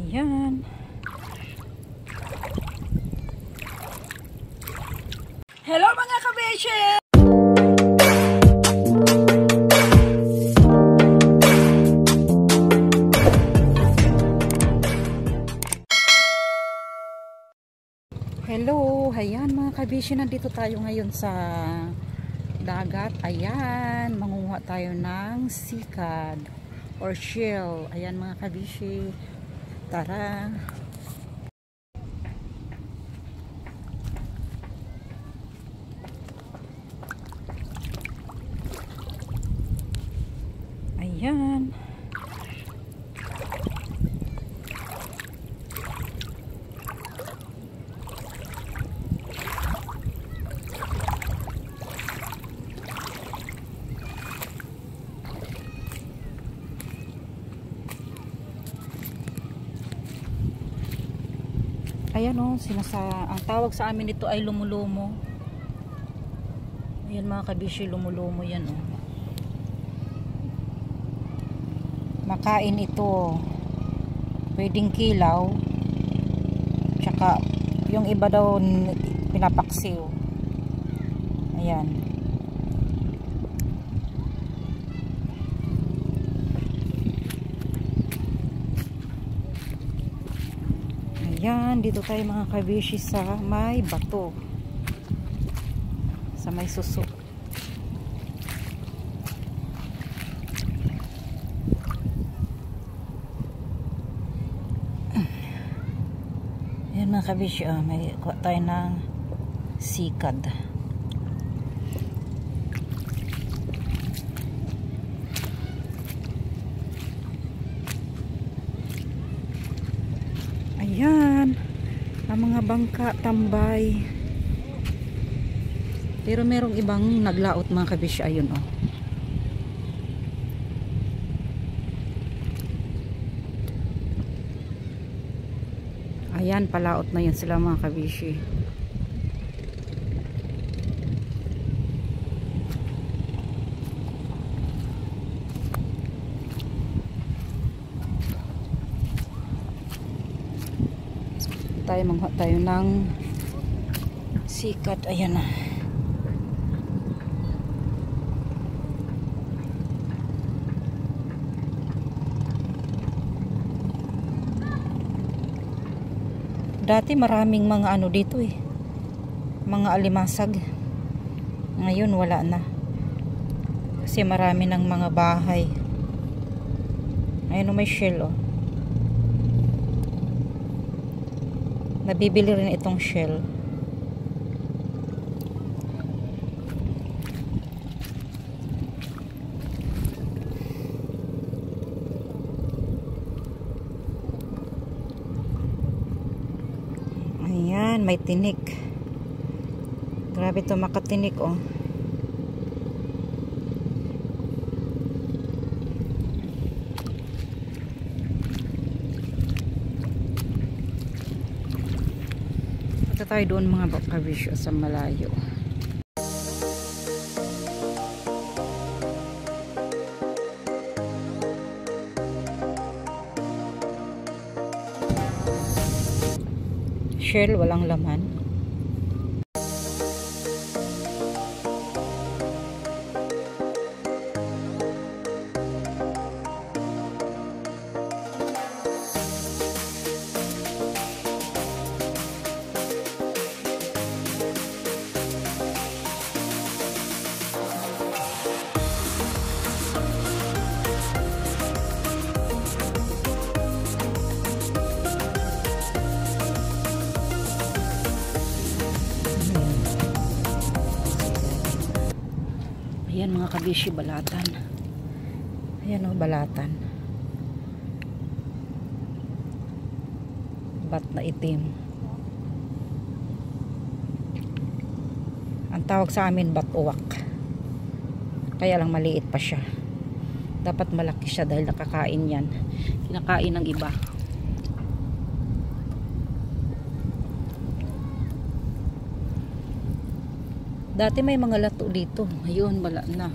Ayan. Hello mga kabeshi! Hello! Ayan mga kabeshi, nandito tayo ngayon sa dagat. Ayan, mangunguha tayo ng sikad or shell. Ayan mga kabeshi. Tara! Ayan. Ayan o, ang tawag sa amin ito ay lumulumo. Ayan mga kabishi, lumulumo yan o. Makain ito. Pwedeng kilaw. Tsaka yung iba daw pinapaksiw. Ayan. Ayan, dito tayo mga kabishi sa may bato. Sa may suso. Ayan mga kabishi, may kuha tayo ng sikad. Ayan, ang mga bangka tambay. Pero merong ibang naglaot mga kabishi. Ayun o. Ayan, palaot na yun sila mga kabishi. Mangha tayo ng sikat. Ayan na. Dati maraming mga ano dito eh, mga alimasag. Ngayon wala na kasi marami ng mga bahay. Ayun, may shell oh. Nabibili rin itong shell. Ayan, may tinik. Grabe ito makatinik oh. Punta tayo doon mga kabishi sa malayo. Shell, walang laman. Ayan mga kabishi, balatan. Ayan o, balatan. Bat na itim. Ang tawag sa amin, bat uwak. Kaya lang maliit pa siya. Dapat malaki siya dahil nakakain yan. Kinakain ng iba. Dati may mga lato dito. Ayun, wala na.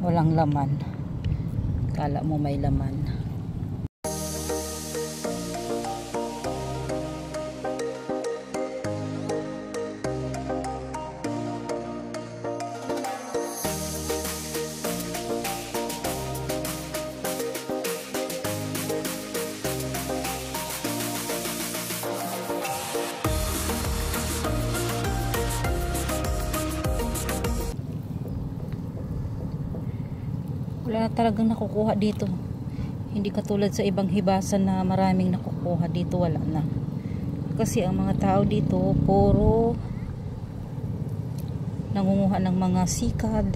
walang laman. Kala mo may laman. Wala na talagang nakukuha dito. Hindi katulad sa ibang hibasan na maraming nakukuha dito, wala na. Kasi ang mga tao dito puro nangunguha ng mga sikad.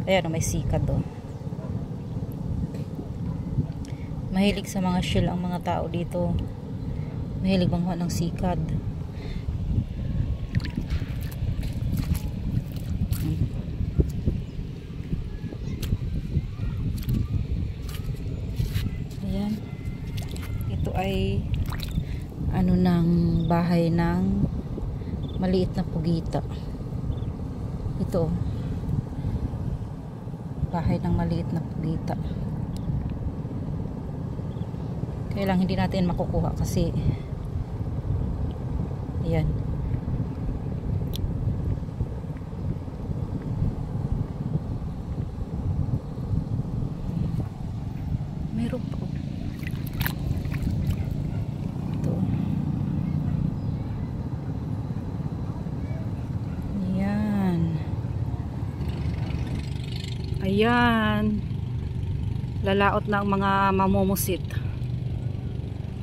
Ayan, may sikad doon. Mahilig sa mga shell ang mga tao dito. Mahilig manguha ng sikad. Ayan. Ito ay ano ng bahay ng maliit na pugita. Ito. Bahay ng maliit na pugita. Kaya lang hindi natin makukuha kasi ayan. Meron pa. Ito. Ayan. Ayan. Lalaot ng mga mamumusit.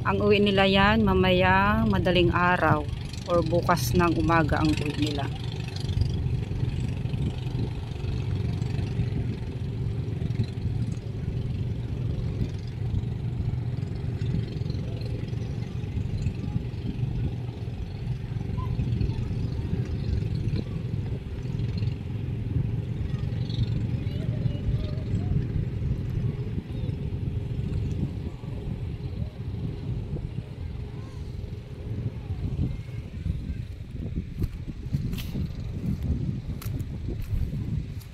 Ang uwi nila yan mamaya madaling araw or bukas ng umaga ang uwi nila.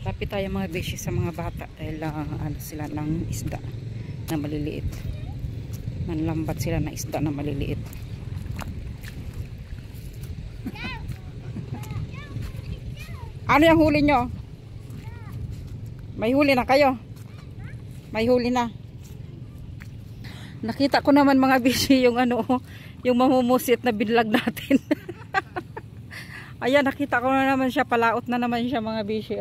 Lapit tayo mga beshi sa mga bata dahil ano sila ng isda na maliliit. Manlambat sila na isda na maliliit. Ano yung huli nyo? May huli na kayo? May huli na. Nakita ko naman mga beshi yung ano, yung mamumusit na binlag natin. Ayan, nakita ko na naman siya, palaot na naman siya mga beshi.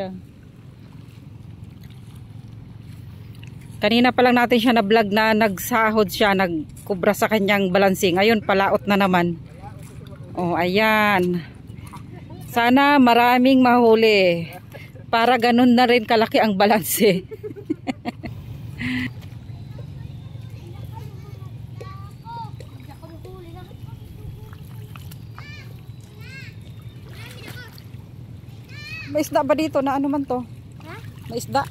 Kanina pa lang natin siya na vlog na nagsahod siya, nagkubra sa kanyang balancing. Ayun, palaot na naman. Oh, ayan. Sana maraming mahuli. Para ganun na rin kalaki ang balanse. May isda ba dito na ano man to? May isda?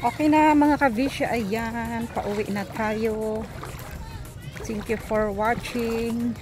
Okay na mga kabisya, ayan, pauwi na tayo. Thank you for watching.